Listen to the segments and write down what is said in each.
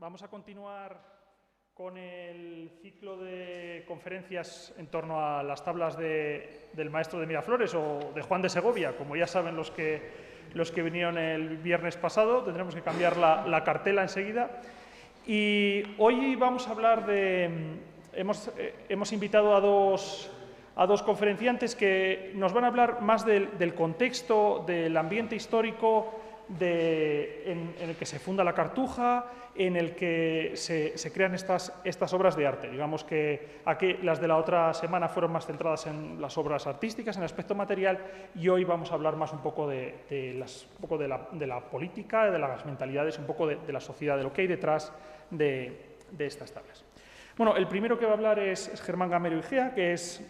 Vamos a continuar con el ciclo de conferencias en torno a las tablas del maestro de Miraflores o de Juan de Segovia. Como ya saben los que vinieron el viernes pasado, tendremos que cambiar la cartela enseguida. Y hoy vamos a hablar de... Hemos invitado a dos conferenciantes que nos van a hablar más del contexto, del ambiente histórico en el que se funda la Cartuja, en el que se crean estas obras de arte. Digamos que aquí las de la otra semana fueron más centradas en las obras artísticas, en el aspecto material, y hoy vamos a hablar más un poco de la política, de las mentalidades, un poco de la sociedad, de lo que hay detrás de estas tablas. Bueno, el primero que va a hablar es Germán Gamero Igea, que es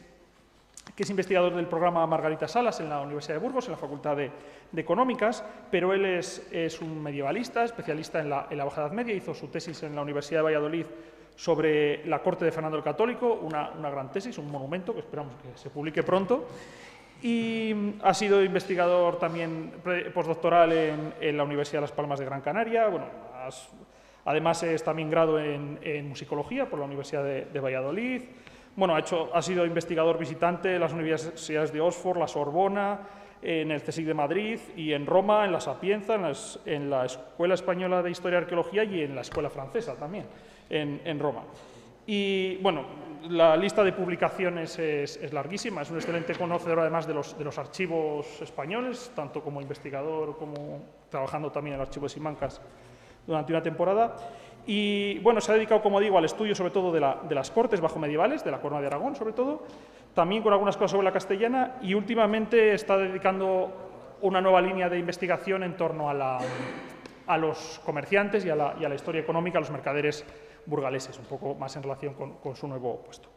investigador del programa Margarita Salas en la Universidad de Burgos, en la Facultad de Económicas, pero él es un medievalista, especialista en la Baja Edad Media, hizo su tesis en la Universidad de Valladolid sobre la corte de Fernando el Católico, una gran tesis, un monumento que esperamos que se publique pronto, y ha sido investigador también postdoctoral en la Universidad de Las Palmas de Gran Canaria. Bueno, además es también grado en musicología por la Universidad de Valladolid. Bueno, ha sido investigador visitante de las universidades de Oxford, la Sorbona, en el CSIC de Madrid y en Roma, en la Sapienza, en la Escuela Española de Historia y Arqueología y en la Escuela Francesa también, en Roma. Y bueno, la lista de publicaciones es larguísima, es un excelente conocedor además de los archivos españoles, tanto como investigador como trabajando también en el archivo de Simancas durante una temporada. Y bueno, se ha dedicado, como digo, al estudio sobre todo de las cortes bajomedievales, de la Corona de Aragón sobre todo, también con algunas cosas sobre la castellana, y últimamente está dedicando una nueva línea de investigación en torno a los comerciantes y a la historia económica, a los mercaderes burgaleses, un poco más en relación con su nuevo puesto.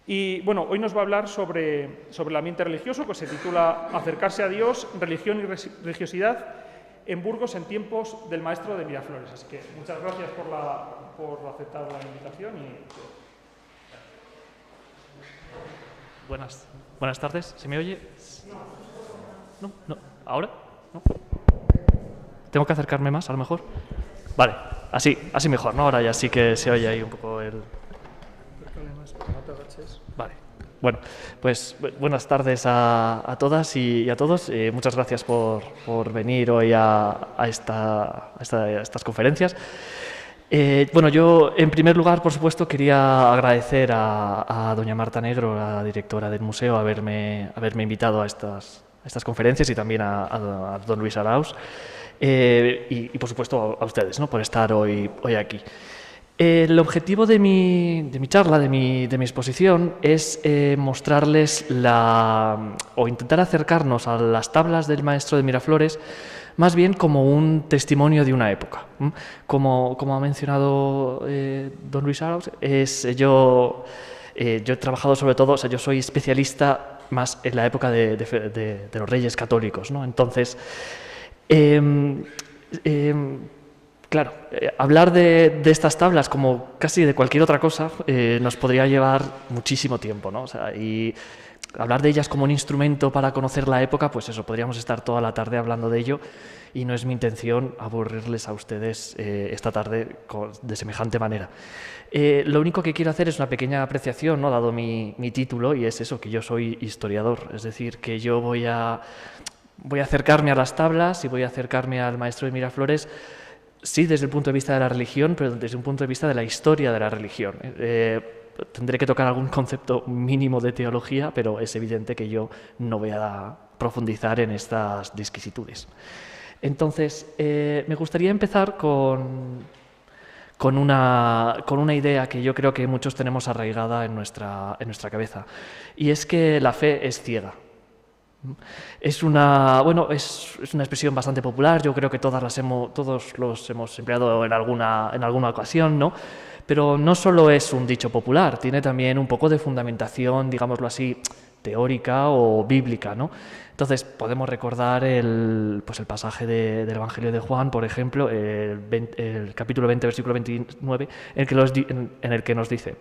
Y bueno, hoy nos va a hablar sobre el ambiente religioso, que se titula Acercarse a Dios, religión y religiosidad en Burgos en tiempos del maestro de Miraflores. Así que muchas gracias por aceptar la invitación. Buenas tardes. ¿Se me oye? No. ¿Ahora? ¿No? ¿Tengo que acercarme más, a lo mejor? Vale, así mejor, ¿no? Ahora ya sí que se oye ahí un poco el... Vale. Bueno, pues buenas tardes a todas y a todos. Muchas gracias por venir hoy a estas conferencias. Bueno, yo en primer lugar, por supuesto, quería agradecer a doña Marta Negro, la directora del museo, haberme invitado a estas conferencias, y también a don Luis Arauz y por supuesto a ustedes, ¿no?, por estar hoy aquí. El objetivo de mi charla, de mi exposición, es mostrarles o intentar acercarnos a las tablas del maestro de Miraflores más bien como un testimonio de una época. Como ha mencionado don Luis Arauz, yo he trabajado sobre todo, yo soy especialista más en la época de los reyes católicos, ¿no? Entonces, claro, hablar de estas tablas como casi de cualquier otra cosa nos podría llevar muchísimo tiempo, ¿no? O sea, y hablar de ellas como un instrumento para conocer la época, pues eso, podríamos estar toda la tarde hablando de ello, y no es mi intención aburrirles a ustedes esta tarde de semejante manera. Lo único que quiero hacer es una pequeña apreciación, ¿no?, dado mi título, y es eso, que yo soy historiador, es decir, que yo voy a acercarme a las tablas y voy a acercarme al maestro de Miraflores, sí, desde el punto de vista de la religión, pero desde un punto de vista de la historia de la religión. Tendré que tocar algún concepto mínimo de teología, pero es evidente que yo no voy a profundizar en estas disquisitudes. Entonces, me gustaría empezar con una idea que yo creo que muchos tenemos arraigada en nuestra cabeza, y es que la fe es ciega. Es una expresión bastante popular, yo creo que todos los hemos empleado en alguna ocasión, ¿no? Pero no solo es un dicho popular, tiene también un poco de fundamentación, digámoslo así, teórica o bíblica, ¿no? Entonces, podemos recordar el pasaje del Evangelio de Juan, por ejemplo, el capítulo 20, versículo 29, en el que nos dice,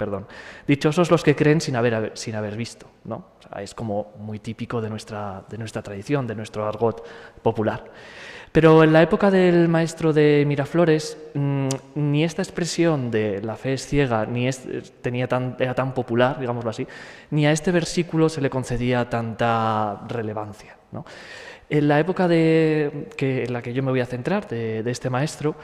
dichosos los que creen sin haber visto, ¿no? O sea, es como muy típico de nuestra tradición, de nuestro argot popular. Pero en la época del maestro de Miraflores, ni esta expresión de la fe es ciega era tan popular, digámoslo así, ni a este versículo se le concedía tanta relevancia, ¿no? En la época en la que yo me voy a centrar, de este maestro,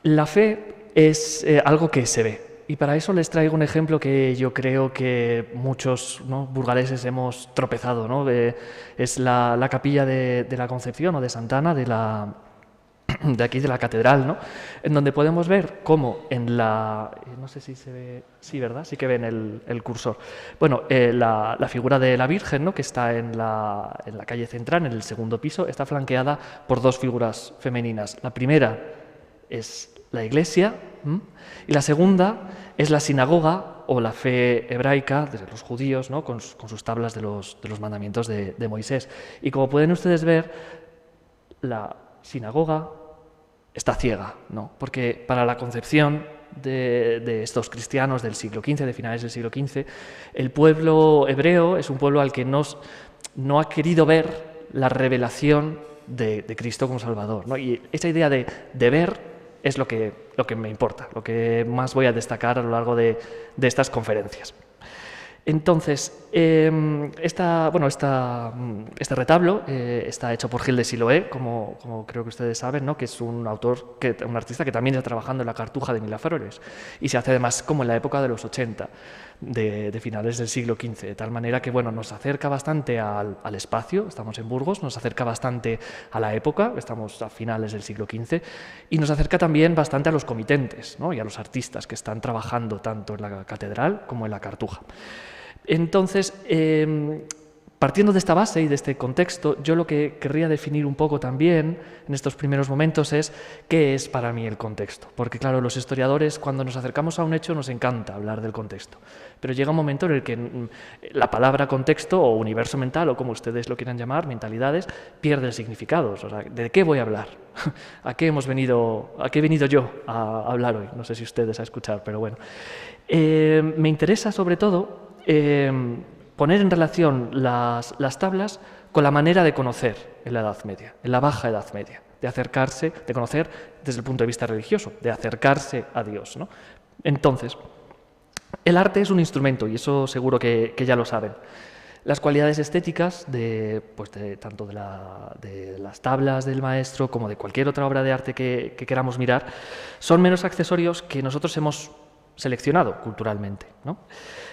la fe es algo que se ve. Y para eso les traigo un ejemplo que yo creo que muchos, ¿no?, burgaleses hemos tropezado, ¿no? Es la capilla de la Concepción o de Santana, de aquí de la catedral, ¿no?, en donde podemos ver cómo no sé si se ve, sí, ¿verdad? Sí que ven el cursor. Bueno, la figura de la Virgen, ¿no?, que está en la calle central, en el segundo piso, está flanqueada por dos figuras femeninas. La primera es la iglesia, y la segunda es la sinagoga o la fe hebraica de los judíos, ¿no?, con sus tablas de los mandamientos de Moisés. Y como pueden ustedes ver, la sinagoga está ciega, ¿no?, porque para la concepción de estos cristianos del siglo XV, de finales del siglo XV, el pueblo hebreo es un pueblo al que no ha querido ver la revelación de Cristo como Salvador, ¿no? Y esa idea de ver es lo que me importa, lo que más voy a destacar a lo largo de estas conferencias. Entonces, este retablo está hecho por Gil de Siloé, como creo que ustedes saben, ¿no?, que es un artista que también está trabajando en la Cartuja de Miraflores, y se hace además como en la época de los 80, de finales del siglo XV, de tal manera que, bueno, nos acerca bastante al espacio. Estamos en Burgos, nos acerca bastante a la época, estamos a finales del siglo XV, y nos acerca también bastante a los comitentes, ¿no?, y a los artistas que están trabajando tanto en la catedral como en la Cartuja. Entonces, partiendo de esta base y de este contexto, yo lo que querría definir un poco también en estos primeros momentos es qué es para mí el contexto. Porque claro, los historiadores, cuando nos acercamos a un hecho, nos encanta hablar del contexto. Pero llega un momento en el que la palabra contexto o universo mental, o como ustedes lo quieran llamar, mentalidades, pierde el significado. O sea, ¿de qué voy a hablar? ¿A qué he venido yo a hablar hoy? No sé si ustedes a escuchar, pero bueno. Me interesa sobre todo poner en relación las tablas con la manera de conocer en la Edad Media, en la Baja Edad Media, de acercarse, de conocer desde el punto de vista religioso, de acercarse a Dios, ¿no? Entonces, el arte es un instrumento, y eso seguro que ya lo saben. Las cualidades estéticas tanto de las tablas del maestro como de cualquier otra obra de arte que queramos mirar son menos accesorios que nosotros hemos seleccionado culturalmente, ¿no?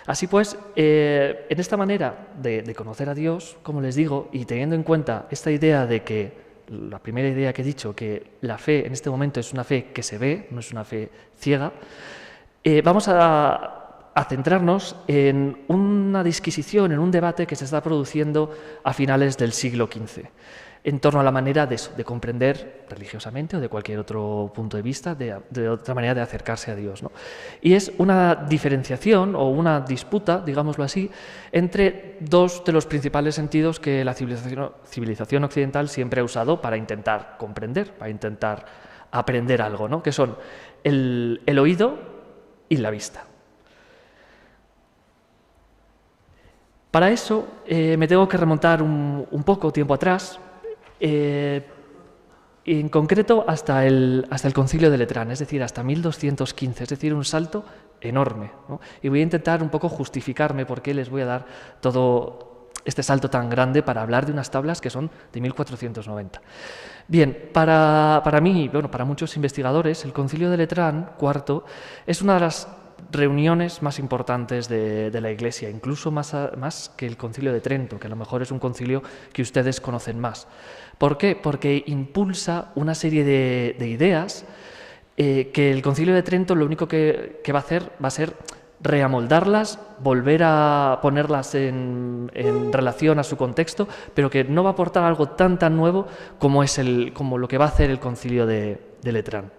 Así pues, en esta manera de conocer a Dios, como les digo, y teniendo en cuenta esta idea de que, la primera idea que he dicho, que la fe en este momento es una fe que se ve, no es una fe ciega, vamos a centrarnos en una disquisición, en un debate que se está produciendo a finales del siglo XV, en torno a la manera de comprender religiosamente o de cualquier otro punto de vista, de otra manera de acercarse a Dios, ¿no? Y es una diferenciación o una disputa, digámoslo así, entre dos de los principales sentidos que la civilización occidental siempre ha usado para intentar comprender, para intentar aprender algo, ¿no?, que son el oído y la vista. Para eso me tengo que remontar un poco tiempo atrás, en concreto hasta el Concilio de Letrán, es decir, hasta 1215, es decir, un salto enorme, ¿no? Y voy a intentar un poco justificarme por qué les voy a dar todo este salto tan grande para hablar de unas tablas que son de 1490. Bien, para mí, bueno, para muchos investigadores, el Concilio de Letrán, IV, es una de las reuniones más importantes de la Iglesia, incluso más que el Concilio de Trento, que a lo mejor es un concilio que ustedes conocen más. ¿Por qué? Porque impulsa una serie de ideas que el Concilio de Trento lo único que va a hacer va a ser reamoldarlas, volver a ponerlas en relación a su contexto, pero que no va a aportar algo tan nuevo como lo que va a hacer el Concilio de Letrán.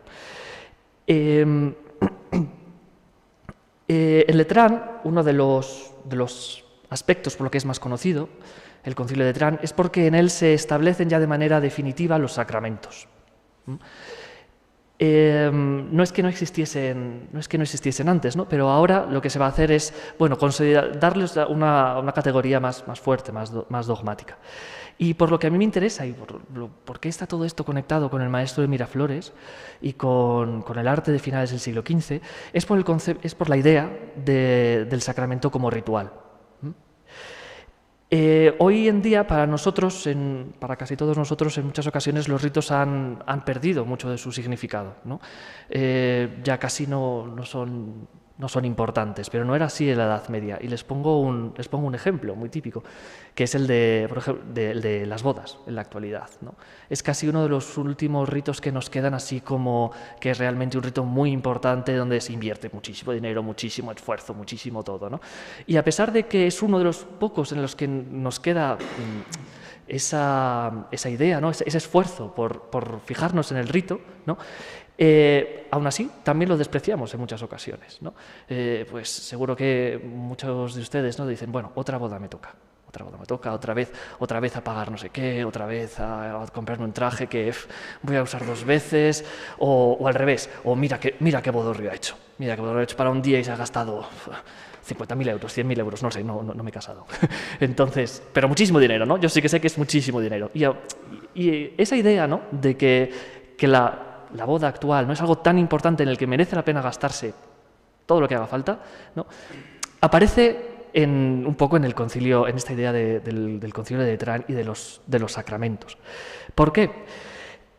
En Letrán, uno de los aspectos por lo que es más conocido, el Concilio de Traan, es porque en él se establecen ya de manera definitiva los sacramentos. No es que no existiesen antes, ¿no? Pero ahora lo que se va a hacer es, bueno, darles una categoría más fuerte, más dogmática. Y por lo que a mí me interesa y por qué está todo esto conectado con el maestro de Miraflores y con el arte de finales del siglo XV, es por la idea del sacramento como ritual. Hoy en día, para nosotros, para casi todos nosotros, en muchas ocasiones los ritos han perdido mucho de su significado, ¿no? Ya casi no son importantes, pero no era así en la Edad Media. Y les pongo un ejemplo muy típico, que es el por ejemplo, de las bodas en la actualidad, ¿no? Es casi uno de los últimos ritos que nos quedan así como que es realmente un rito muy importante donde se invierte muchísimo dinero, muchísimo esfuerzo, muchísimo todo, ¿no? Y a pesar de que es uno de los pocos en los que nos queda esa idea, ¿no? Ese esfuerzo por fijarnos en el rito, ¿no? Aún así, también lo despreciamos en muchas ocasiones, ¿no? Pues seguro que muchos de ustedes, ¿no? Dicen, bueno, otra boda me toca, otra vez a pagar no sé qué, otra vez a comprarme un traje que voy a usar 2 veces, o al revés, o mira qué bodorrio ha hecho, para un día y se ha gastado 50.000 euros, 100.000 euros, no sé, no me he casado. Entonces, pero muchísimo dinero, ¿no? Yo sí que sé que es muchísimo dinero. Y esa idea, ¿no? De que la boda actual no es algo tan importante en el que merece la pena gastarse todo lo que haga falta, ¿no? Aparece un poco en el concilio, en esta idea del concilio de Traan y de los sacramentos. ¿Por qué?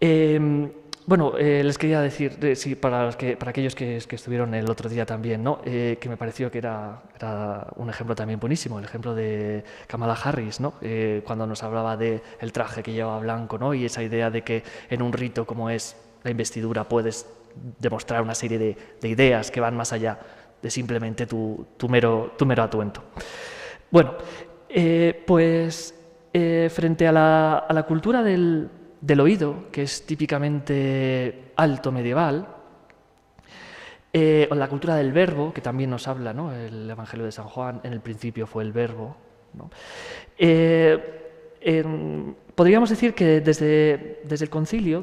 Les quería decir, sí, para aquellos que estuvieron el otro día también, ¿no? Que me pareció que era un ejemplo también buenísimo, el ejemplo de Kamala Harris, ¿no? Cuando nos hablaba del traje que llevaba blanco, ¿no? Y esa idea de que en un rito como es la investidura puedes demostrar una serie de ideas que van más allá de simplemente tu mero atuendo. Bueno, frente a la cultura del oído, que es típicamente alto medieval, o la cultura del verbo, que también nos habla, ¿no? El Evangelio de San Juan, en el principio fue el verbo, ¿no? Podríamos decir que desde este concilio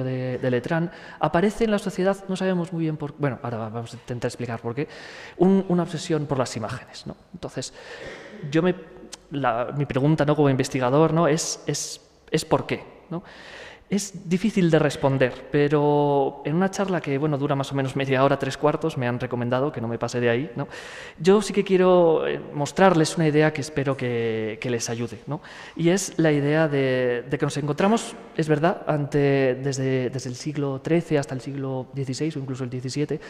de Letrán, aparece en la sociedad, no sabemos muy bien por qué, bueno, ahora vamos a intentar explicar por qué, una obsesión por las imágenes, ¿no? Entonces, mi pregunta, ¿no? Como investigador, ¿no? es ¿por qué? ¿No? Es difícil de responder, pero en una charla que dura más o menos media hora, 3/4, me han recomendado que no me pase de ahí, ¿no? Yo sí que quiero mostrarles una idea que espero que les ayude, ¿no? Y es la idea de que nos encontramos, es verdad, desde el siglo XIII hasta el siglo XVI o incluso el XVII,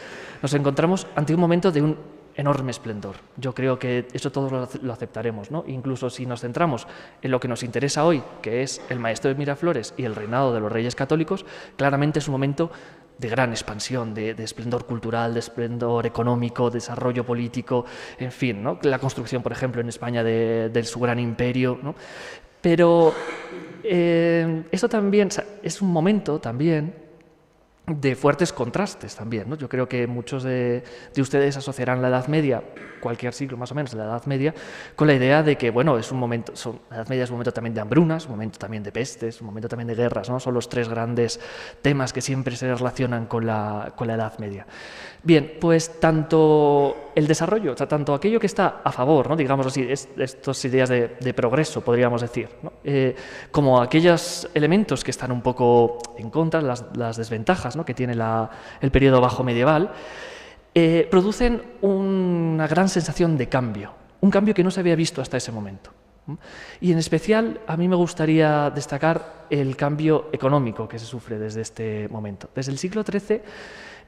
nos encontramos ante un momento de un enorme esplendor. Yo creo que eso todos lo aceptaremos, ¿no? Incluso si nos centramos en lo que nos interesa hoy, que es el maestro de Miraflores y el reinado de los reyes católicos, claramente es un momento de gran expansión, de esplendor cultural, de esplendor económico, desarrollo político, en fin, ¿no? La construcción, por ejemplo, en España de su gran imperio, ¿no? Pero esto también es un momento también de fuertes contrastes también, ¿no? Yo creo que muchos de ustedes asociarán la Edad Media, cualquier siglo más o menos de la Edad Media, con la idea de que, es un momento, la Edad Media es un momento también de hambrunas, un momento también de pestes, un momento también de guerras, ¿no? Son los 3 grandes temas que siempre se relacionan con la Edad Media. Bien, pues tanto el desarrollo, tanto aquello que está a favor, ¿no? Digamos así, estas ideas de progreso, podríamos decir, ¿no? Como aquellos elementos que están un poco en contra, las desventajas, ¿no? Que tiene el periodo bajo medieval, producen una gran sensación de cambio, un cambio que no se había visto hasta ese momento. Y en especial a mí me gustaría destacar el cambio económico que se sufre desde este momento. Desde el siglo XIII,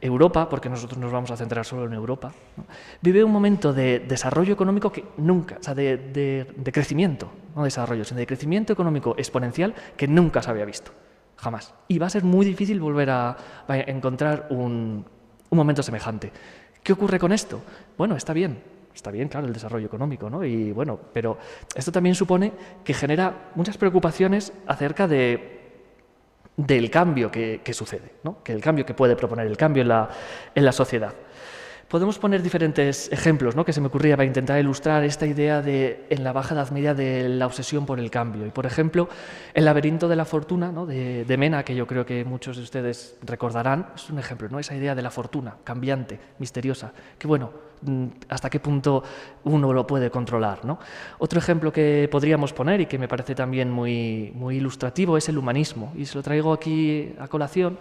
Europa, porque nosotros nos vamos a centrar solo en Europa, ¿no? Vive un momento de desarrollo económico que nunca, de crecimiento, no desarrollo, sino de crecimiento económico exponencial que nunca se había visto, jamás. Y va a ser muy difícil volver a encontrar un momento semejante. ¿Qué ocurre con esto? Bueno, está bien, claro, el desarrollo económico, ¿no? Pero esto también supone que genera muchas preocupaciones acerca del cambio que sucede, ¿no? Que el cambio que puede proponer, el cambio en la sociedad. Podemos poner diferentes ejemplos, ¿no?, que se me ocurría para intentar ilustrar esta idea en la Baja Edad Media de la obsesión por el cambio. Y, por ejemplo, El laberinto de la fortuna, ¿no?, de Mena, que yo creo que muchos de ustedes recordarán, es un ejemplo, ¿no?, esa idea de la fortuna cambiante, misteriosa, que bueno, hasta qué punto uno lo puede controlar, ¿no? Otro ejemplo que podríamos poner y que me parece también muy ilustrativo es el humanismo, y se lo traigo aquí a colación.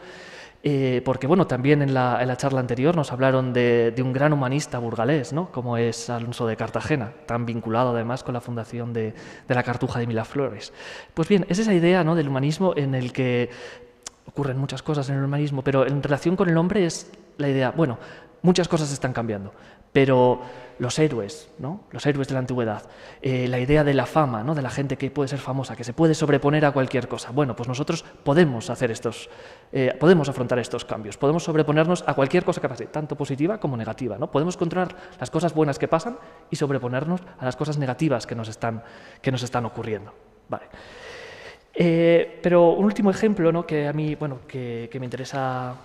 Porque bueno, también en la charla anterior nos hablaron de un gran humanista burgalés, ¿no?, como es Alonso de Cartagena, tan vinculado además con la fundación de la Cartuja de Miraflores. Pues bien, es esa idea, ¿no?, del humanismo en el que ocurren muchas cosas en el humanismo, pero en relación con el hombre es la idea, bueno, muchas cosas están cambiando, pero los héroes, ¿no?, los héroes de la antigüedad, la idea de la fama, ¿no?, de la gente que puede ser famosa, que se puede sobreponer a cualquier cosa. Bueno, pues nosotros podemos podemos afrontar estos cambios, podemos sobreponernos a cualquier cosa que pase, tanto positiva como negativa, ¿no? Podemos controlar las cosas buenas que pasan y sobreponernos a las cosas negativas que nos están ocurriendo. Vale. Pero un último ejemplo, ¿no?, que a mí, bueno, que me interesa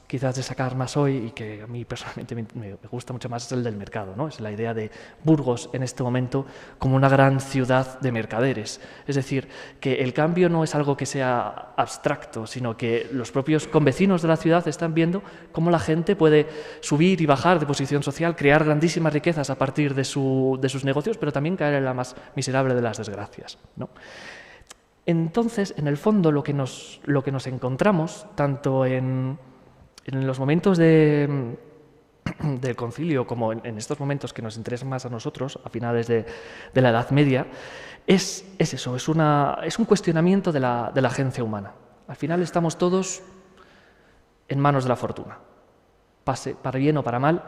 quizás destacar más hoy y que a mí personalmente me gusta mucho más, es el del mercado, ¿no? Es la idea de Burgos en este momento como una gran ciudad de mercaderes. Es decir, que el cambio no es algo que sea abstracto, sino que los propios convecinos de la ciudad están viendo cómo la gente puede subir y bajar de posición social, crear grandísimas riquezas a partir de sus negocios, pero también caer en la más miserable de las desgracias, ¿no? Entonces, en el fondo, lo que nos encontramos, tanto en los momentos del concilio, como en estos momentos que nos interesan más a nosotros, a finales de la Edad Media, es eso, es un cuestionamiento de la agencia humana. Al final estamos todos en manos de la fortuna. Pase para bien o para mal,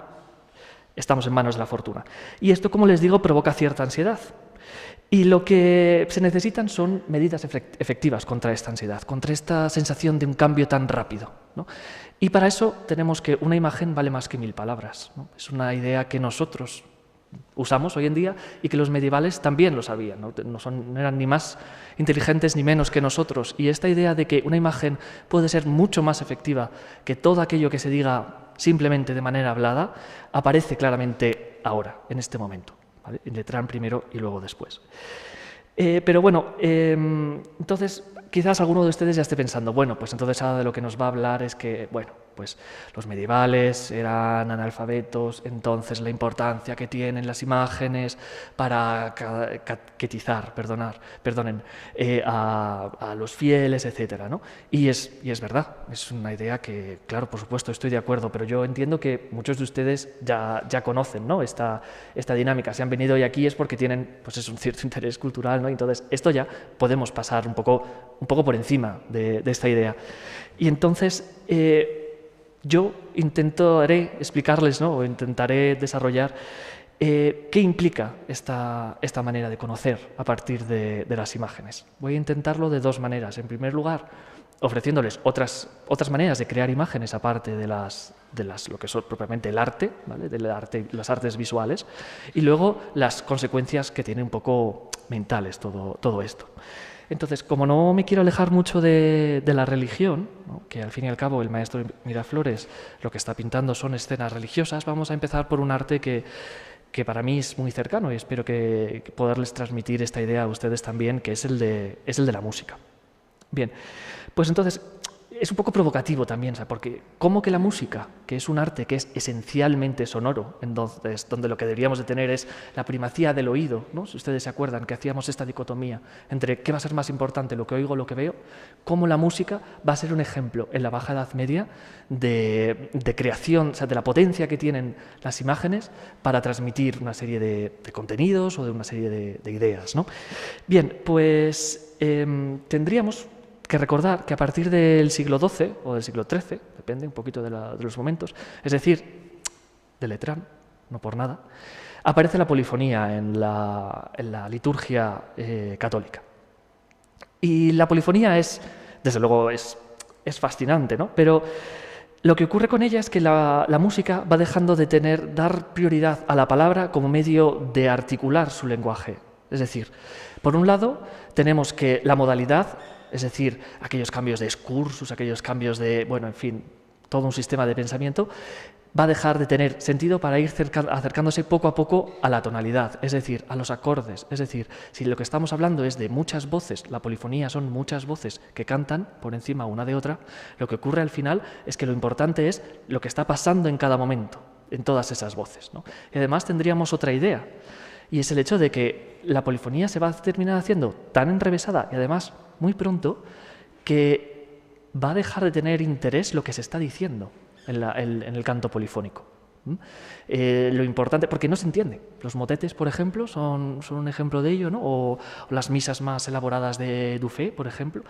estamos en manos de la fortuna. Y esto, como les digo, provoca cierta ansiedad. Y lo que se necesitan son medidas efectivas contra esta ansiedad, contra esta sensación de un cambio tan rápido, ¿no? Y para eso tenemos que una imagen vale más que 1000 palabras, ¿no? Es una idea que nosotros usamos hoy en día y que los medievales también lo sabían, ¿no? No eran ni más inteligentes ni menos que nosotros. Y esta idea de que una imagen puede ser mucho más efectiva que todo aquello que se diga simplemente de manera hablada, aparece claramente ahora, en este momento, ¿vale? En Letrán primero y luego después. Pero bueno, entonces quizás alguno de ustedes ya esté pensando, bueno, pues entonces ahora de lo que nos va a hablar es que, bueno, pues los medievales eran analfabetos, entonces la importancia que tienen las imágenes para catequizar, a los fieles, etcétera, ¿no? Y es verdad, es una idea que, claro, por supuesto, estoy de acuerdo, pero yo entiendo que muchos de ustedes ya conocen, ¿no?, esta dinámica. Si han venido hoy aquí es porque tienen, pues, es un cierto interés cultural, ¿no? Entonces, esto ya podemos pasar un poco por encima de esta idea. Y entonces, yo intentaré explicarles, ¿no?, o intentaré desarrollar qué implica esta manera de conocer a partir de las imágenes. Voy a intentarlo de dos maneras. En primer lugar, ofreciéndoles otras maneras de crear imágenes aparte de lo que son propiamente el arte, ¿vale?, las artes visuales, y luego las consecuencias que tiene un poco mentales todo esto. Entonces, como no me quiero alejar mucho de la religión, ¿no?, que al fin y al cabo el maestro Miraflores lo que está pintando son escenas religiosas, vamos a empezar por un arte que para mí es muy cercano y espero que poderles transmitir esta idea a ustedes también, que es el de la música. Bien, pues entonces es un poco provocativo también, ¿sabes? Porque ¿cómo que la música, que es un arte que es esencialmente sonoro, entonces donde lo que deberíamos de tener es la primacía del oído, ¿no? Si ustedes se acuerdan que hacíamos esta dicotomía entre qué va a ser más importante, lo que oigo o lo que veo, cómo la música va a ser un ejemplo en la Baja Edad Media de creación, o sea, de la potencia que tienen las imágenes para transmitir una serie de contenidos o de una serie de ideas, ¿no? Bien, pues tendríamos que recordar que a partir del siglo XII o del siglo XIII, depende un poquito de los momentos, es decir, de Letrán, no por nada, aparece la polifonía en la liturgia católica. Y la polifonía desde luego, es fascinante, ¿no? Pero lo que ocurre con ella es que la música va dejando de dar prioridad a la palabra como medio de articular su lenguaje. Es decir, por un lado, tenemos que la modalidad, es decir, aquellos cambios de excursus, aquellos cambios de, bueno, en fin, todo un sistema de pensamiento, va a dejar de tener sentido para ir acercándose poco a poco a la tonalidad, es decir, a los acordes. Es decir, si lo que estamos hablando es de muchas voces, la polifonía son muchas voces que cantan por encima una de otra, lo que ocurre al final es que lo importante es lo que está pasando en cada momento, en todas esas voces, ¿no? Y además tendríamos otra idea, y es el hecho de que la polifonía se va a terminar haciendo tan enrevesada y además muy pronto que va a dejar de tener interés lo que se está diciendo en el canto polifónico. Lo importante, porque no se entiende. Los motetes, por ejemplo, son un ejemplo de ello, ¿no? O las misas más elaboradas de Dufay, por ejemplo.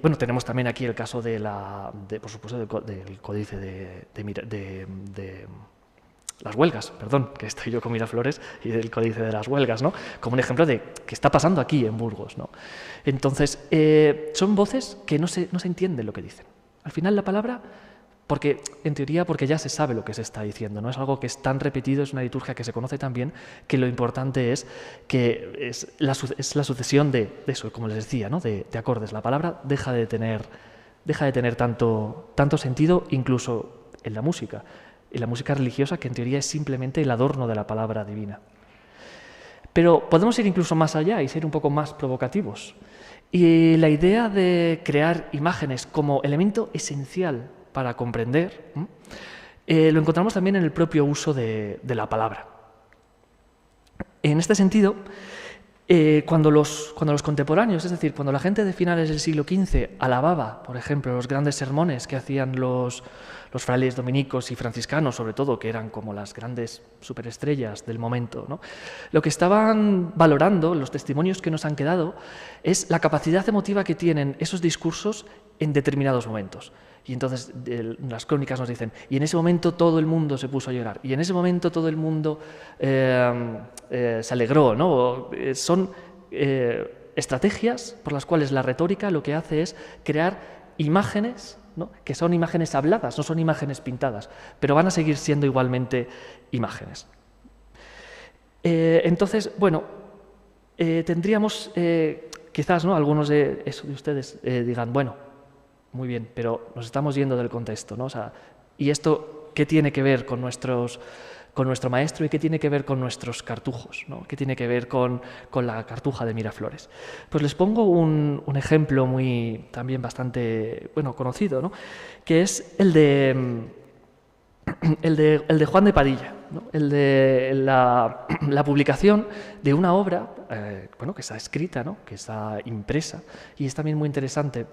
Bueno, tenemos también aquí el caso por supuesto, del códice de las huelgas, perdón, que estoy yo con Miraflores, y del códice de las huelgas, ¿no? Como un ejemplo de qué está pasando aquí en Burgos, ¿no? Entonces, son voces que no se entiende lo que dicen. Al final la palabra, porque en teoría porque ya se sabe lo que se está diciendo, no es algo que es tan repetido, es una liturgia que se conoce tan bien, que lo importante es que es la sucesión de eso, como les decía, ¿no? de acordes. La palabra deja de tener tanto sentido, incluso en la música religiosa, que en teoría es simplemente el adorno de la palabra divina. Pero podemos ir incluso más allá y ser un poco más provocativos. Y la idea de crear imágenes como elemento esencial para comprender, lo encontramos también en el propio uso de la palabra. En este sentido, cuando los contemporáneos, es decir, cuando la gente de finales del siglo XV alababa, por ejemplo, los grandes sermones que hacían los frailes dominicos y franciscanos, sobre todo, que eran como las grandes superestrellas del momento, ¿no? Lo que estaban valorando, los testimonios que nos han quedado, es la capacidad emotiva que tienen esos discursos en determinados momentos. Y entonces las crónicas nos dicen, y en ese momento todo el mundo se puso a llorar, y en ese momento todo el mundo se alegró, ¿no? Son estrategias por las cuales la retórica lo que hace es crear imágenes, ¿no? Que son imágenes habladas, no son imágenes pintadas, pero van a seguir siendo igualmente imágenes. Entonces, bueno, tendríamos, quizás, ¿no? Algunos de ustedes digan, bueno, muy bien, pero nos estamos yendo del contexto, ¿no? O sea, ¿y esto qué tiene que ver con nuestro maestro y qué tiene que ver con nuestros cartujos, ¿no? ¿Qué tiene que ver con la cartuja de Miraflores? Pues les pongo un ejemplo también bastante conocido, ¿no? Que es el de Juan de Padilla, ¿no? El de la publicación de una obra que está escrita, ¿no? Que está impresa, y es también muy interesante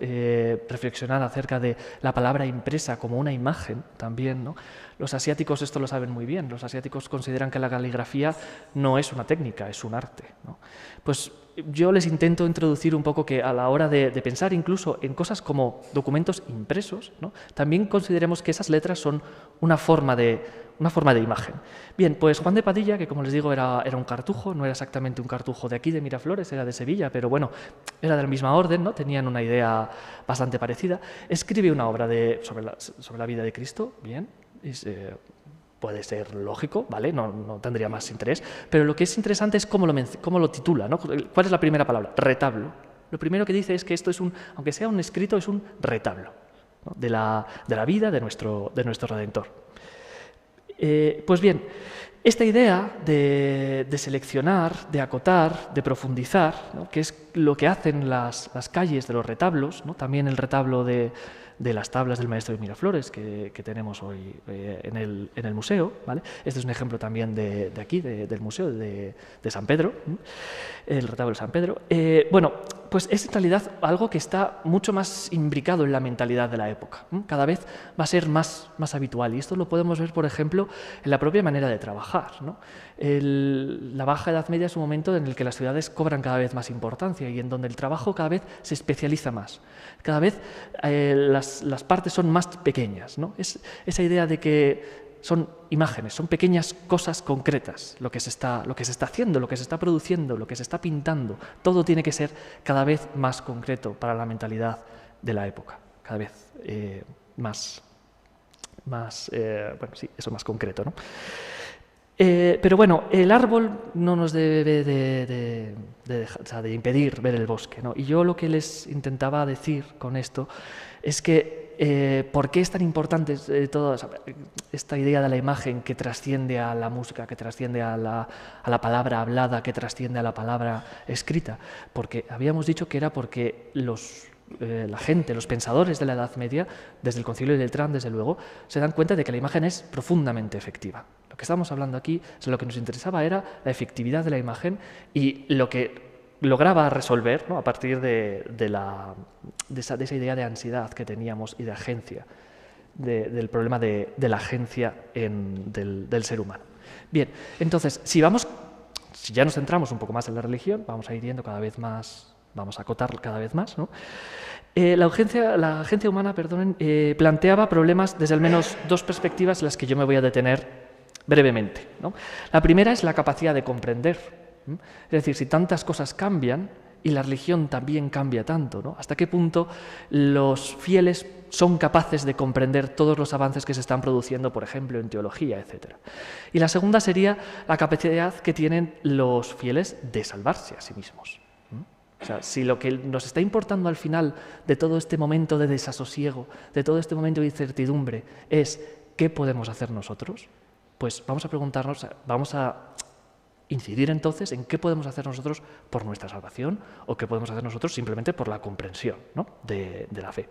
reflexionar acerca de la palabra impresa como una imagen también, ¿no? Los asiáticos esto lo saben muy bien, los asiáticos consideran que la caligrafía no es una técnica, es un arte, ¿no? Pues yo les intento introducir un poco que a la hora de pensar incluso en cosas como documentos impresos, ¿no? También consideremos que esas letras son una forma de imagen. Bien, pues Juan de Padilla, que como les digo era un cartujo, no era exactamente un cartujo de aquí de Miraflores, era de Sevilla, pero bueno, era de la misma orden, ¿no? Tenían una idea bastante parecida. Escribe una obra sobre la vida de Cristo, bien, puede ser lógico, ¿vale? No tendría más interés, pero lo que es interesante es cómo lo titula, ¿no? ¿Cuál es la primera palabra? Retablo. Lo primero que dice es que esto es aunque sea un escrito, es un retablo, ¿no? de la vida de nuestro Redentor. Pues bien, esta idea de seleccionar, de acotar, de profundizar, ¿no? Que es lo que hacen las calles de los retablos, ¿no? También el retablo de las tablas del maestro de Miraflores que tenemos hoy en el museo, ¿vale? Este es un ejemplo también de aquí, del museo de San Pedro, el retablo de San Pedro. Pues es en realidad algo que está mucho más imbricado en la mentalidad de la época. Cada vez va a ser más habitual, y esto lo podemos ver, por ejemplo, en la propia manera de trabajar, ¿no? La Baja Edad Media es un momento en el que las ciudades cobran cada vez más importancia y en donde el trabajo cada vez se especializa más. Cada vez las partes son más pequeñas, ¿no? Es esa idea de que son imágenes, son pequeñas cosas concretas, lo que se está haciendo, lo que se está produciendo, lo que se está pintando. Todo tiene que ser cada vez más concreto para la mentalidad de la época, cada vez más concreto, ¿no? Pero bueno, el árbol no nos debe de impedir ver el bosque, ¿no? Y yo lo que les intentaba decir con esto es que ¿Por qué es tan importante toda esta idea de la imagen que trasciende a la música, que trasciende a la palabra hablada, que trasciende a la palabra escrita? Porque habíamos dicho que era porque la gente, los pensadores de la Edad Media, desde el Concilio de Letrán, desde luego, se dan cuenta de que la imagen es profundamente efectiva. Lo que estamos hablando aquí, lo que nos interesaba era la efectividad de la imagen y lo que lograba resolver, ¿no?, a partir de esa idea de ansiedad que teníamos y de agencia, del problema de la agencia del ser humano. Bien, entonces, si ya nos centramos un poco más en la religión, vamos a ir yendo cada vez más, vamos a acotar cada vez más, ¿no? La agencia humana, planteaba problemas desde al menos dos perspectivas en las que yo me voy a detener brevemente, ¿no? La primera es la capacidad de comprender. Es decir, si tantas cosas cambian y la religión también cambia tanto, ¿no?, ¿hasta qué punto los fieles son capaces de comprender todos los avances que se están produciendo, por ejemplo, en teología, etc.? Y la segunda sería la capacidad que tienen los fieles de salvarse a sí mismos. O sea, si lo que nos está importando al final de todo este momento de desasosiego, de todo este momento de incertidumbre, es ¿qué podemos hacer nosotros? Pues vamos a preguntarnos, vamos a incidir entonces en qué podemos hacer nosotros por nuestra salvación o qué podemos hacer nosotros simplemente por la comprensión, ¿no?, de la fe.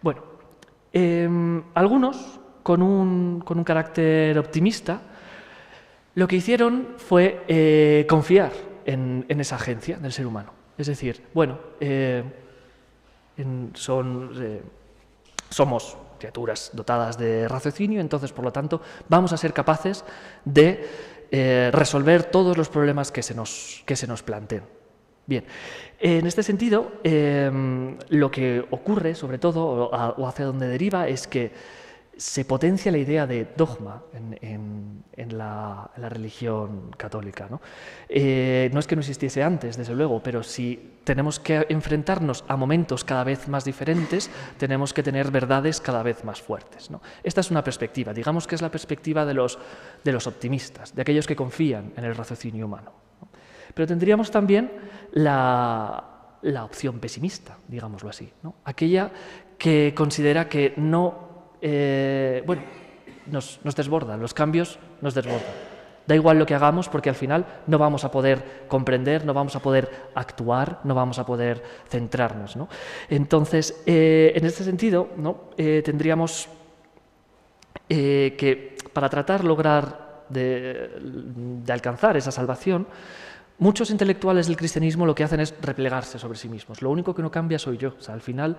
Bueno, algunos con un carácter optimista lo que hicieron fue confiar en esa agencia del ser humano. Es decir, bueno, somos criaturas dotadas de raciocinio, entonces, por lo tanto, vamos a ser capaces de resolver todos los problemas que se nos planteen. Bien, en este sentido, lo que ocurre, sobre todo, o hacia donde deriva, es que se potencia la idea de dogma en la religión católica, ¿no? No es que no existiese antes, desde luego, pero si tenemos que enfrentarnos a momentos cada vez más diferentes, tenemos que tener verdades cada vez más fuertes, ¿no? Esta es una perspectiva, digamos que es la perspectiva de los optimistas, de aquellos que confían en el raciocinio humano, ¿no? Pero tendríamos también la opción pesimista, digámoslo así, ¿no? Aquella que considera que nos desbordan, los cambios nos desbordan. Da igual lo que hagamos porque al final no vamos a poder comprender, no vamos a poder actuar, no vamos a poder centrarnos, ¿no? Entonces, en este sentido, ¿no?, tendríamos que para lograr de alcanzar esa salvación, muchos intelectuales del cristianismo lo que hacen es replegarse sobre sí mismos. Lo único que no cambia soy yo. O sea, al final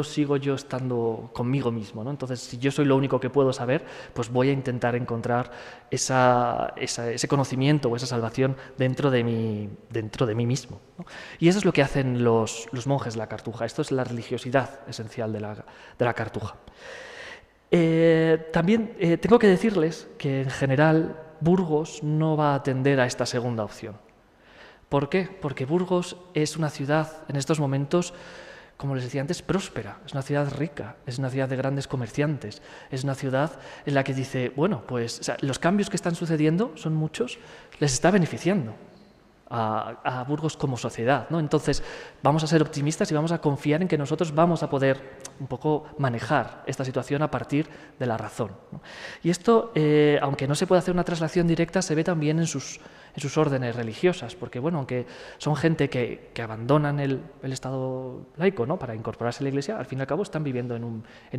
sigo estando conmigo mismo, ¿no? Entonces, si yo soy lo único que puedo saber, pues voy a intentar encontrar ese conocimiento o esa salvación dentro de mí mismo, ¿no? Y eso es lo que hacen los monjes de la Cartuja. Esto es la religiosidad esencial de la Cartuja. También tengo que decirles que, en general, Burgos no va a atender a esta segunda opción. ¿Por qué? Porque Burgos es una ciudad, en estos momentos, como les decía antes, próspera, es una ciudad rica, es una ciudad de grandes comerciantes, es una ciudad en la que dice, bueno, pues los cambios que están sucediendo, son muchos, les está beneficiando a Burgos como sociedad, ¿no? Entonces, vamos a ser optimistas y vamos a confiar en que nosotros vamos a poder un poco manejar esta situación a partir de la razón, ¿no? Y esto, aunque no se puede hacer una traslación directa, se ve también en sus órdenes religiosas, porque, bueno, aunque son gente que abandonan el estado laico, ¿no?, para incorporarse a la Iglesia, al fin y al cabo están viviendo en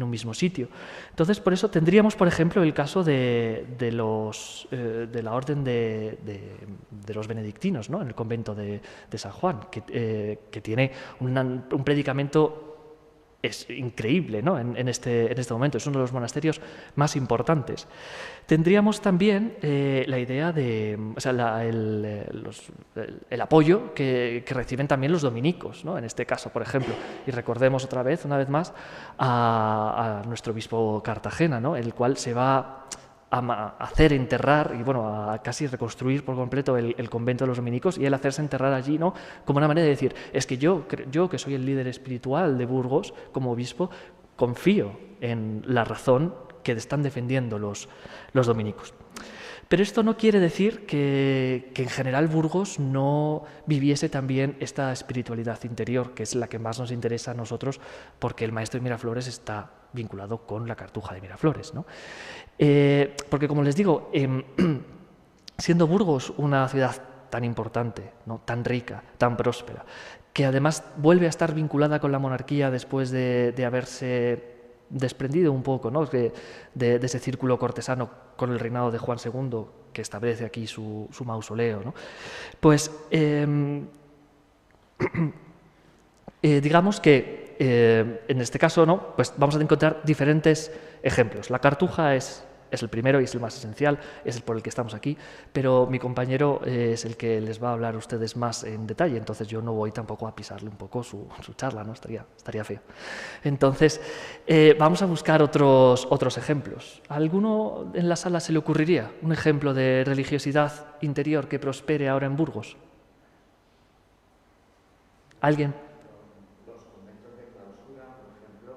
un mismo sitio. Entonces, por eso tendríamos, por ejemplo, el caso de la orden de los benedictinos, ¿no?, en el convento de San Juan, que tiene un predicamento es increíble, ¿no?, en este momento. Es uno de los monasterios más importantes. Tendríamos también la idea de, o sea, el apoyo que reciben también los dominicos, ¿no?, en este caso, por ejemplo. Y recordemos una vez más, a nuestro obispo Cartagena, ¿no?, el cual se va a hacer enterrar y, bueno, a casi reconstruir por completo el convento de los dominicos, y él hacerse enterrar allí, ¿no?, como una manera de decir, es que yo que soy el líder espiritual de Burgos como obispo, confío en la razón que están defendiendo los dominicos. Pero esto no quiere decir que en general Burgos no viviese también esta espiritualidad interior, que es la que más nos interesa a nosotros, porque el maestro de Miraflores está vinculado con la Cartuja de Miraflores, ¿no? Porque, como les digo, siendo Burgos una ciudad tan importante, ¿no?, tan rica, tan próspera, que además vuelve a estar vinculada con la monarquía después de haberse desprendido un poco, ¿no?, de ese círculo cortesano con el reinado de Juan II, que establece aquí su mausoleo, ¿no? Pues digamos que en este caso, ¿no?, pues vamos a encontrar diferentes ejemplos. La Cartuja es el primero y es el más esencial, es el por el que estamos aquí, pero mi compañero es el que les va a hablar a ustedes más en detalle, entonces yo no voy tampoco a pisarle un poco su charla, ¿no? Estaría feo. Entonces, vamos a buscar otros ejemplos. ¿A alguno en la sala se le ocurriría un ejemplo de religiosidad interior que prospere ahora en Burgos? ¿Alguien? Los conventos de clausura, por ejemplo,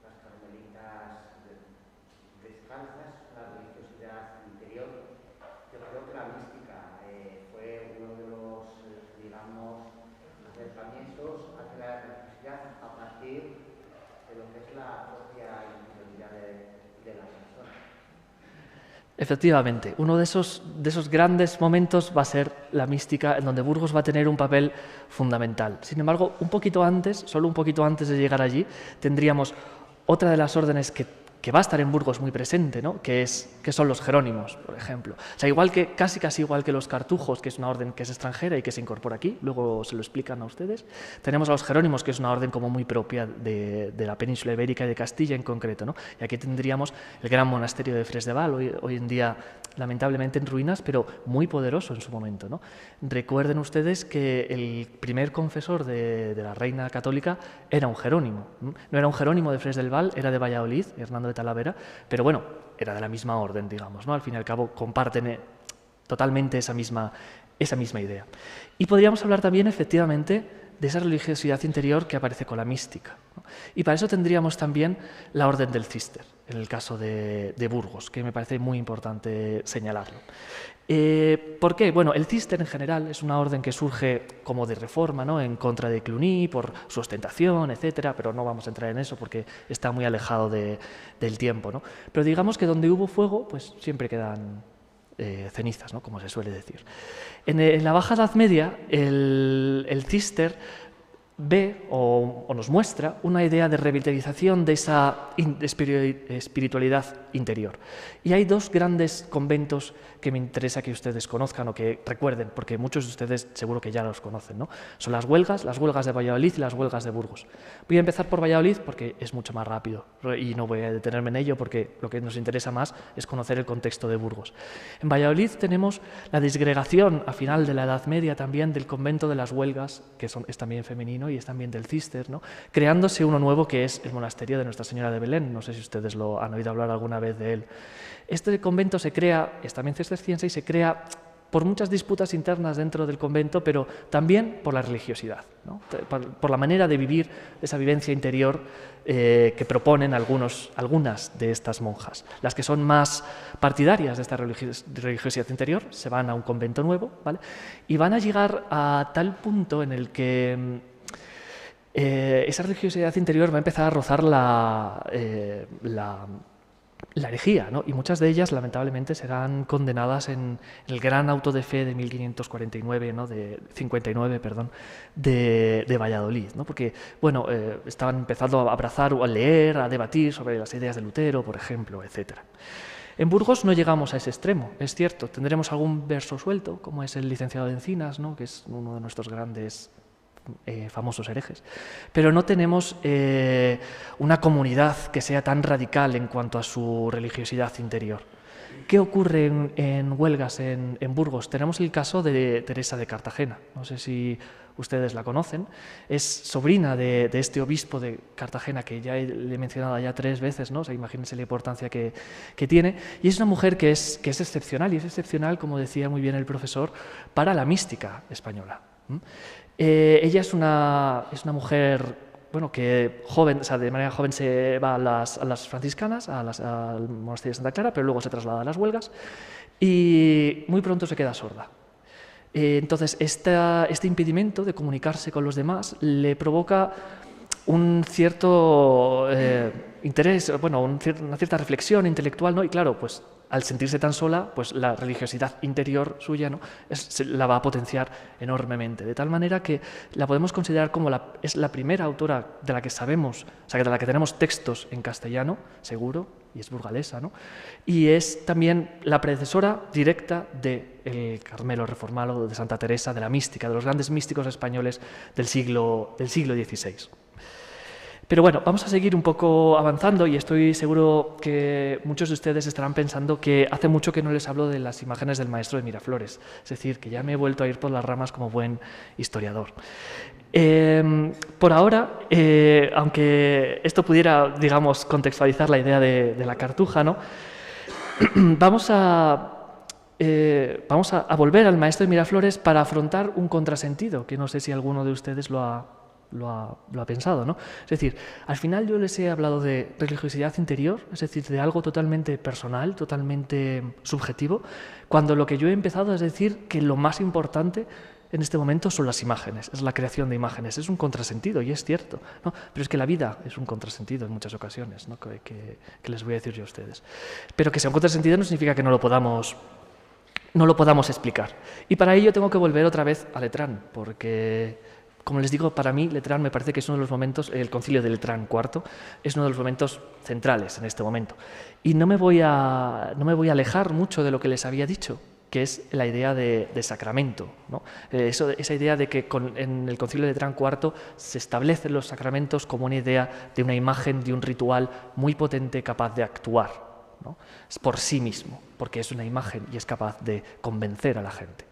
las carmelitas descalzas, la religiosidad interior. Yo creo que la mística fue uno de los, digamos, acercamientos hacia la religiosidad a partir de lo que es la propia interioridad de la persona. Efectivamente, uno de esos grandes momentos va a ser la mística, en donde Burgos va a tener un papel fundamental. Sin embargo, un poquito antes, solo un poquito antes de llegar allí, tendríamos otra de las órdenes que va a estar en Burgos muy presente, ¿no?, que son los jerónimos, por ejemplo. O sea, casi igual que los cartujos, que es una orden que es extranjera y que se incorpora aquí, luego se lo explican a ustedes. Tenemos a los jerónimos, que es una orden como muy propia de la península ibérica y de Castilla en concreto, ¿no? Y aquí tendríamos el gran monasterio de Fresdeval, hoy en día lamentablemente en ruinas, pero muy poderoso en su momento, ¿no? Recuerden ustedes que el primer confesor de la reina católica era un jerónimo. No era un jerónimo de Fresdeval, era de Valladolid, Hernando de Talavera, pero bueno, era de la misma orden, digamos, ¿no? Al fin y al cabo comparten totalmente esa misma idea. Y podríamos hablar también, efectivamente, de esa religiosidad interior que aparece con la mística, ¿no? Y para eso tendríamos también la orden del Císter, en el caso de Burgos, que me parece muy importante señalarlo. ¿Por qué? Bueno, el Císter en general es una orden que surge como de reforma, ¿no?, en contra de Cluny, por su ostentación, etcétera, pero no vamos a entrar en eso porque está muy alejado del tiempo, ¿no? Pero digamos que donde hubo fuego, pues siempre quedan cenizas, ¿no?, como se suele decir. En la Baja Edad Media, el Císter ve o nos muestra una idea de revitalización de esa espiritualidad interior. Y hay dos grandes conventos que me interesa que ustedes conozcan o que recuerden, porque muchos de ustedes seguro que ya los conocen, ¿no? Son las huelgas de Valladolid y las huelgas de Burgos. Voy a empezar por Valladolid porque es mucho más rápido y no voy a detenerme en ello porque lo que nos interesa más es conocer el contexto de Burgos. En Valladolid tenemos la disgregación a final de la Edad Media también del convento de las huelgas, que es también femenino y es también del Císter, ¿no?, creándose uno nuevo que es el monasterio de Nuestra Señora de Belén. No sé si ustedes lo han oído hablar alguna vez de él. Este convento se crea, es también cisterciense y se crea por muchas disputas internas dentro del convento, pero también por la religiosidad, ¿no?, por la manera de vivir esa vivencia interior que proponen algunas de estas monjas. Las que son más partidarias de esta religiosidad interior se van a un convento nuevo, ¿vale?, y van a llegar a tal punto en el que esa religiosidad interior va a empezar a rozar la herejía, ¿no?, y muchas de ellas lamentablemente serán condenadas en el gran auto de fe de 1549, ¿no?, de Valladolid, ¿no?, porque bueno, estaban empezando a abrazar o a leer, a debatir sobre las ideas de Lutero, por ejemplo, etcétera. En Burgos no llegamos a ese extremo, es cierto, tendremos algún verso suelto, como es el licenciado de Encinas, ¿no?, que es uno de nuestros grandes famosos herejes, pero no tenemos una comunidad que sea tan radical en cuanto a su religiosidad interior. ¿Qué ocurre en huelgas en Burgos? Tenemos el caso de Teresa de Cartagena, no sé si ustedes la conocen, es sobrina de este obispo de Cartagena que ya le he mencionado ya 3 veces, ¿no? O sea, imagínense la importancia que tiene, y es una mujer que es excepcional, y es excepcional, como decía muy bien el profesor, para la mística española. Ella es una mujer, bueno, que joven, o sea, de manera joven se va a las franciscanas, al monasterio de Santa Clara, pero luego se traslada a las huelgas. y muy pronto se queda sorda. Entonces, este impedimento de comunicarse con los demás le provoca un cierto interés, bueno, una cierta reflexión intelectual, ¿no? Y claro, pues al sentirse tan sola, pues la religiosidad interior suya, ¿no? La va a potenciar enormemente, de tal manera que la podemos considerar como es la primera autora de la que sabemos, o sea, de la que tenemos textos en castellano, seguro, y es burgalesa, ¿no? Y es también la predecesora directa del Carmelo reformado, de Santa Teresa, de la mística, de los grandes místicos españoles del siglo XVI. Pero bueno, vamos a seguir un poco avanzando y estoy seguro que muchos de ustedes estarán pensando que hace mucho que no les hablo de las imágenes del maestro de Miraflores, es decir, que ya me he vuelto a ir por las ramas como buen historiador. Por ahora, aunque esto pudiera, digamos, contextualizar la idea de la cartuja, ¿no? Vamos a volver al maestro de Miraflores para afrontar un contrasentido, que no sé si alguno de ustedes lo ha pensado, ¿no? Es decir, al final yo les he hablado de religiosidad interior, es decir, de algo totalmente personal, totalmente subjetivo, cuando lo que yo he empezado es decir que lo más importante en este momento son las imágenes, es la creación de imágenes. Es un contrasentido y es cierto, ¿no? Pero es que la vida es un contrasentido en muchas ocasiones, ¿no? que les voy a decir yo a ustedes. Pero que sea un contrasentido no significa que no lo podamos explicar. Y para ello tengo que volver otra vez a Letrán, porque, como les digo, para mí Letrán me parece que es uno de los momentos, el concilio de Letrán IV, es uno de los momentos centrales en este momento. Y no me voy a alejar mucho de lo que les había dicho, que es la idea de sacramento, ¿no? Esa idea de que en el concilio de Letrán IV se establecen los sacramentos como una idea de una imagen, de un ritual muy potente capaz de actuar, ¿no? Es por sí mismo, porque es una imagen y es capaz de convencer a la gente.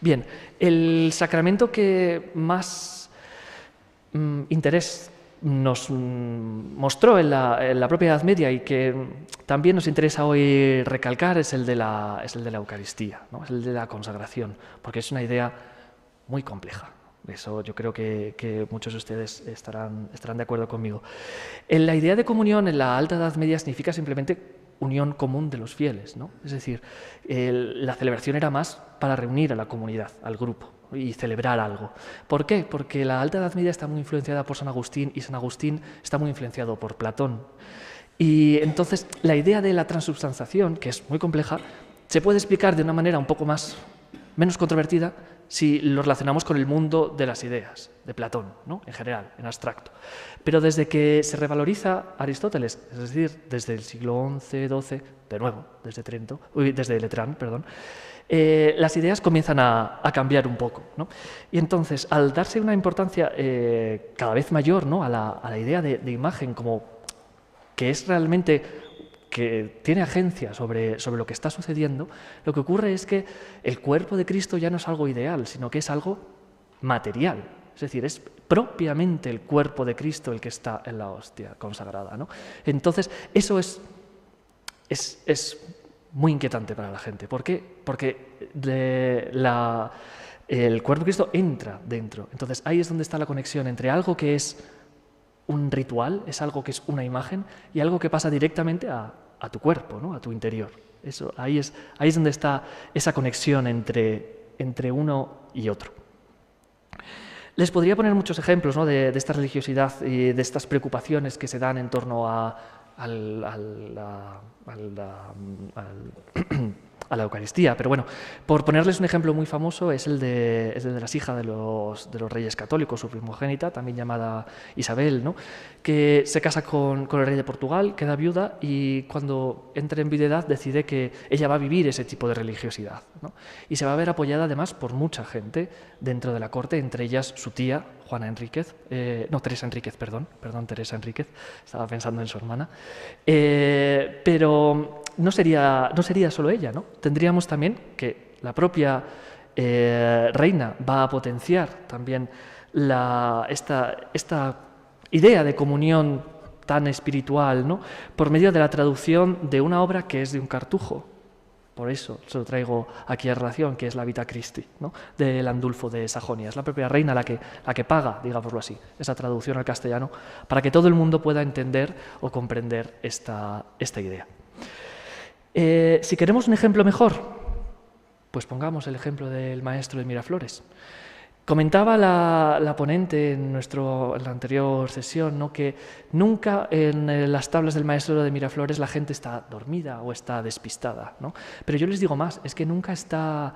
Bien, el sacramento que más interés nos mostró en la propia Edad Media y que también nos interesa hoy recalcar es el de la Eucaristía, ¿no? Es el de la consagración, porque es una idea muy compleja. Eso yo creo que muchos de ustedes estarán de acuerdo conmigo. La idea de comunión en la Alta Edad Media significa simplemente unión común de los fieles, ¿no? Es decir, la celebración era más para reunir a la comunidad, al grupo, y celebrar algo. ¿Por qué? Porque la Alta Edad Media está muy influenciada por San Agustín y San Agustín está muy influenciado por Platón. Y entonces la idea de la transubstanciación, que es muy compleja, se puede explicar de una manera un poco menos controvertida si lo relacionamos con el mundo de las ideas, de Platón, ¿no? En general, en abstracto. Pero desde que se revaloriza Aristóteles, es decir, desde el siglo XI, XII, de nuevo, desde Letrán, perdón, las ideas comienzan a cambiar un poco, ¿no? Y entonces, al darse una importancia cada vez mayor, ¿no? a la idea de imagen como que es realmente, que tiene agencia sobre lo que está sucediendo, lo que ocurre es que el cuerpo de Cristo ya no es algo ideal, sino que es algo material. Es decir, es propiamente el cuerpo de Cristo el que está en la hostia consagrada, ¿no? Entonces, eso es muy inquietante para la gente. ¿Por qué? Porque el cuerpo de Cristo entra dentro. Entonces, ahí es donde está la conexión entre algo que es un ritual, es algo que es una imagen, y algo que pasa directamente a tu cuerpo, ¿no? A tu interior. Ahí es donde está esa conexión entre uno y otro. Les podría poner muchos ejemplos, ¿no? de esta religiosidad y de estas preocupaciones que se dan en torno a la Eucaristía, pero bueno, por ponerles un ejemplo muy famoso es el de las hijas de los reyes católicos, su primogénita, también llamada Isabel, ¿no? Que se casa con el rey de Portugal, queda viuda y cuando entra en viudedad decide que ella va a vivir ese tipo de religiosidad, ¿no? Y se va a ver apoyada además por mucha gente dentro de la corte, entre ellas su tía, Teresa Enríquez, Teresa Enríquez, estaba pensando en su hermana, pero no sería solo ella, ¿no? Tendríamos también que la propia reina va a potenciar también esta idea de comunión tan espiritual, ¿no? Por medio de la traducción de una obra que es de un cartujo. Por eso se lo traigo aquí a relación, que es la Vita Christi, ¿no? De Landulfo de Sajonia. Es la propia reina la que paga, digámoslo así, esa traducción al castellano, para que todo el mundo pueda entender o comprender esta idea. Si queremos un ejemplo mejor Pues pongamos el ejemplo del maestro de Miraflores. Comentaba la ponente en la anterior sesión, ¿no?, que nunca en las tablas del maestro de Miraflores la gente está dormida o está despistada, ¿no? Pero yo les digo más, es que nunca está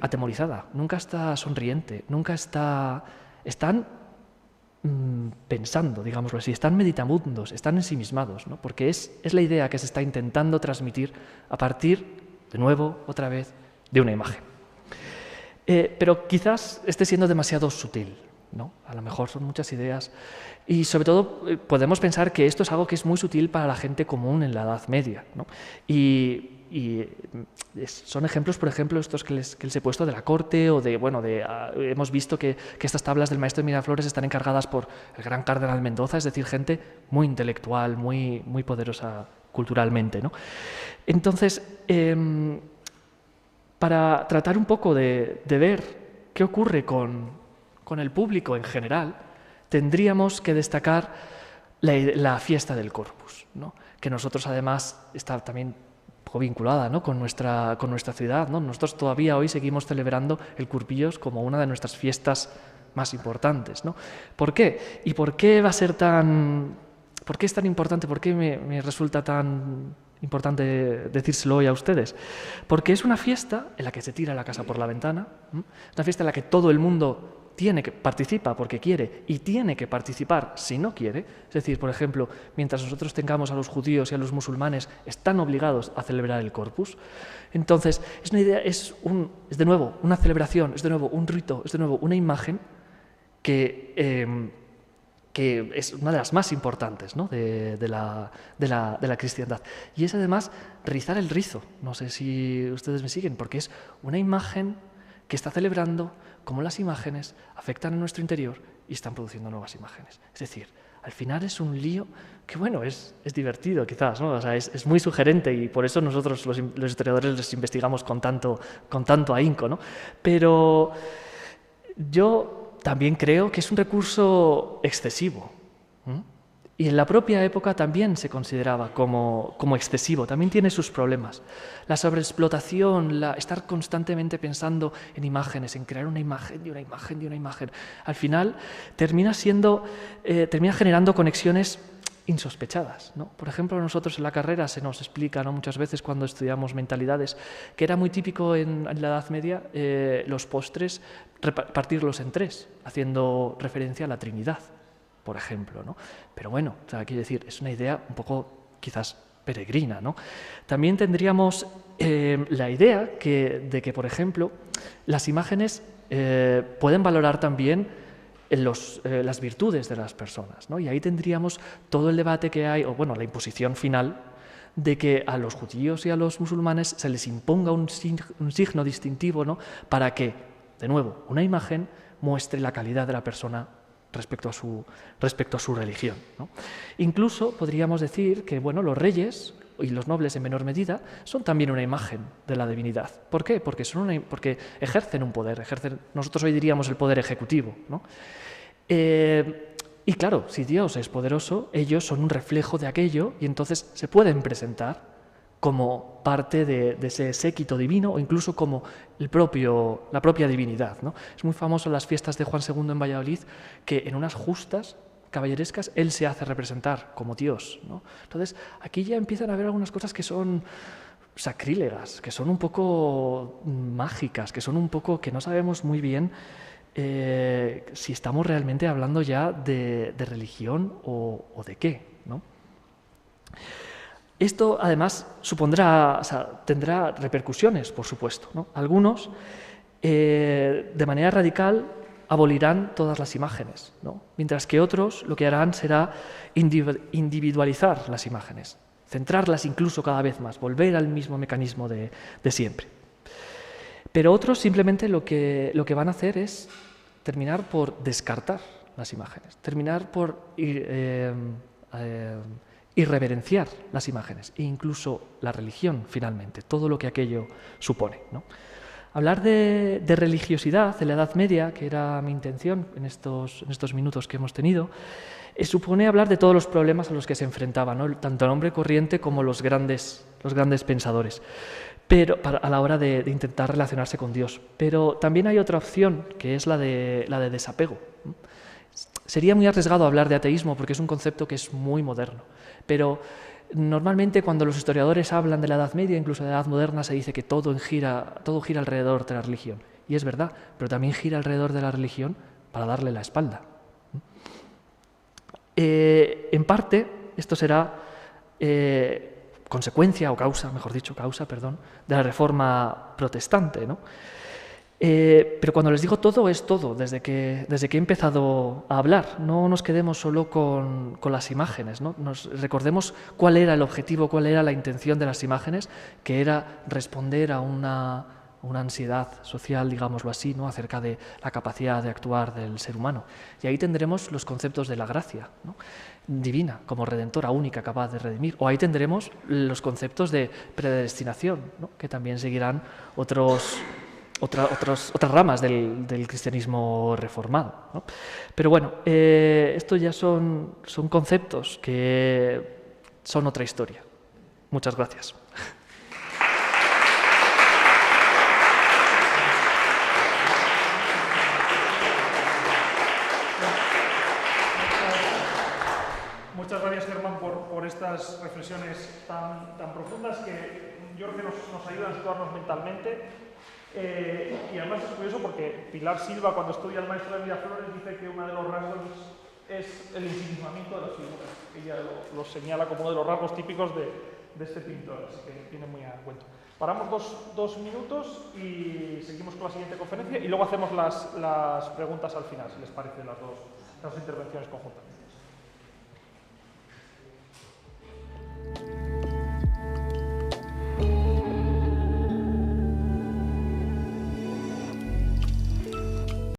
atemorizada, nunca está sonriente, nunca están pensando, digámoslo así, están meditabundos, están ensimismados, ¿no? Porque es la idea que se está intentando transmitir a partir, de nuevo, otra vez, de una imagen. Pero quizás esté siendo demasiado sutil, ¿no? A lo mejor son muchas ideas y sobre todo podemos pensar que esto es algo que es muy sutil para la gente común en la Edad Media, ¿no? Son ejemplos, por ejemplo, estos que les he puesto de la corte o hemos visto que estas tablas del maestro de Miraflores están encargadas por el gran cardenal Mendoza, es decir, gente muy intelectual, muy, muy poderosa culturalmente, ¿no? Entonces, para tratar un poco de ver qué ocurre con el público en general, tendríamos que destacar la fiesta del Corpus, ¿no? Que nosotros además está también un poco vinculada, ¿no?, con nuestra ciudad, ¿no? Nosotros todavía hoy seguimos celebrando el Curpillos como una de nuestras fiestas más importantes, ¿no? ¿Por qué? ¿Y por qué va a ser por qué es tan importante? ¿Por qué me resulta tan importante decírselo hoy a ustedes? Porque es una fiesta en la que se tira la casa por la ventana, una fiesta en la que todo el mundo participa porque quiere y tiene que participar si no quiere. Es decir, por ejemplo, mientras nosotros tengamos a los judíos y a los musulmanes, están obligados a celebrar el Corpus. Entonces, es una idea, es de nuevo una celebración, es de nuevo un rito, es de nuevo una imagen que es una de las más importantes, ¿no?, de la cristiandad. Y es además rizar el rizo, no sé si ustedes me siguen, porque es una imagen que está celebrando cómo las imágenes afectan a nuestro interior y están produciendo nuevas imágenes. Es decir, al final es un lío que, bueno, es divertido quizás, ¿no? O sea, es muy sugerente y por eso nosotros los historiadores les investigamos con tanto ahínco, ¿no? Pero yo también creo que es un recurso excesivo. Y en la propia época también se consideraba como excesivo, también tiene sus problemas. La sobreexplotación, estar constantemente pensando en imágenes, en crear una imagen de una imagen de una imagen, al final termina generando conexiones insospechadas, ¿no? Por ejemplo, nosotros en la carrera se nos explica, ¿no?, muchas veces cuando estudiamos mentalidades, que era muy típico en la Edad Media los postres partirlos en tres, haciendo referencia a la Trinidad, por ejemplo, ¿no? Pero bueno, o sea, quiero decir, es una idea un poco quizás peregrina, ¿no? También tendríamos la idea de que, por ejemplo, las imágenes pueden valorar también las virtudes de las personas, ¿no? Y ahí tendríamos todo el debate que hay, o bueno, la imposición final de que a los judíos y a los musulmanes se les imponga un signo distintivo, ¿no?, para que, de nuevo, una imagen muestre la calidad de la persona respecto a su religión, ¿no? Incluso podríamos decir que, bueno, los reyes y los nobles en menor medida son también una imagen de la divinidad. ¿Por qué? Porque ejercen un poder, nosotros hoy diríamos el poder ejecutivo, ¿no? Y claro, si Dios es poderoso, ellos son un reflejo de aquello y entonces se pueden presentar como parte de ese séquito divino o incluso como la propia divinidad, ¿no? Es muy famoso en las fiestas de Juan II en Valladolid que en unas justas caballerescas él se hace representar como Dios, ¿no? Entonces aquí ya empiezan a haber algunas cosas que son sacrílegas, que son un poco mágicas, que son un poco que no sabemos muy bien si estamos realmente hablando ya de religión o de qué, ¿no? Esto, además, tendrá repercusiones, por supuesto, ¿no? Algunos, de manera radical, abolirán todas las imágenes, ¿no? Mientras que otros lo que harán será individualizar las imágenes, centrarlas incluso cada vez más, volver al mismo mecanismo de siempre. Pero otros simplemente lo que van a hacer es terminar por descartar las imágenes, terminar por irreverenciar las imágenes e incluso la religión, finalmente, todo lo que aquello supone, ¿no? Hablar de religiosidad en la Edad Media, que era mi intención en estos minutos que hemos tenido, supone hablar de todos los problemas a los que se enfrentaban, ¿no?, tanto el hombre corriente como los grandes pensadores. pero a la hora de intentar relacionarse con Dios. Pero también hay otra opción, que es la de desapego. Sería muy arriesgado hablar de ateísmo porque es un concepto que es muy moderno, pero normalmente cuando los historiadores hablan de la Edad Media, incluso de la Edad Moderna, se dice que todo gira alrededor de la religión. Y es verdad, pero también gira alrededor de la religión para darle la espalda. En parte, esto será consecuencia o causa, mejor dicho, de la Reforma protestante, ¿no? Pero cuando les digo todo, es todo, desde que he empezado a hablar. No nos quedemos solo con las imágenes, ¿no? Recordemos cuál era el objetivo, cuál era la intención de las imágenes, que era responder a una ansiedad social, digámoslo así, ¿no? Acerca de la capacidad de actuar del ser humano. Y ahí tendremos los conceptos de la gracia, ¿no? Divina, como redentora única, capaz de redimir. O ahí tendremos los conceptos de predestinación, ¿no? Que también seguirán otras ramas del cristianismo reformado, ¿no? Pero bueno, esto ya son conceptos que son otra historia. Muchas gracias. Muchas gracias, Germán, por estas reflexiones tan profundas que yo creo que nos ayudan a situarnos mentalmente. Y además es curioso porque Pilar Silva, cuando estudia al maestro de Miraflores, dice que uno de los rasgos es el ensimismamiento de las figuras. Ella lo señala como uno de los rasgos típicos de este pintor, así que tiene muy a cuenta. Paramos dos minutos y seguimos con la siguiente conferencia y luego hacemos las preguntas al final, si les parece, las dos intervenciones conjuntas.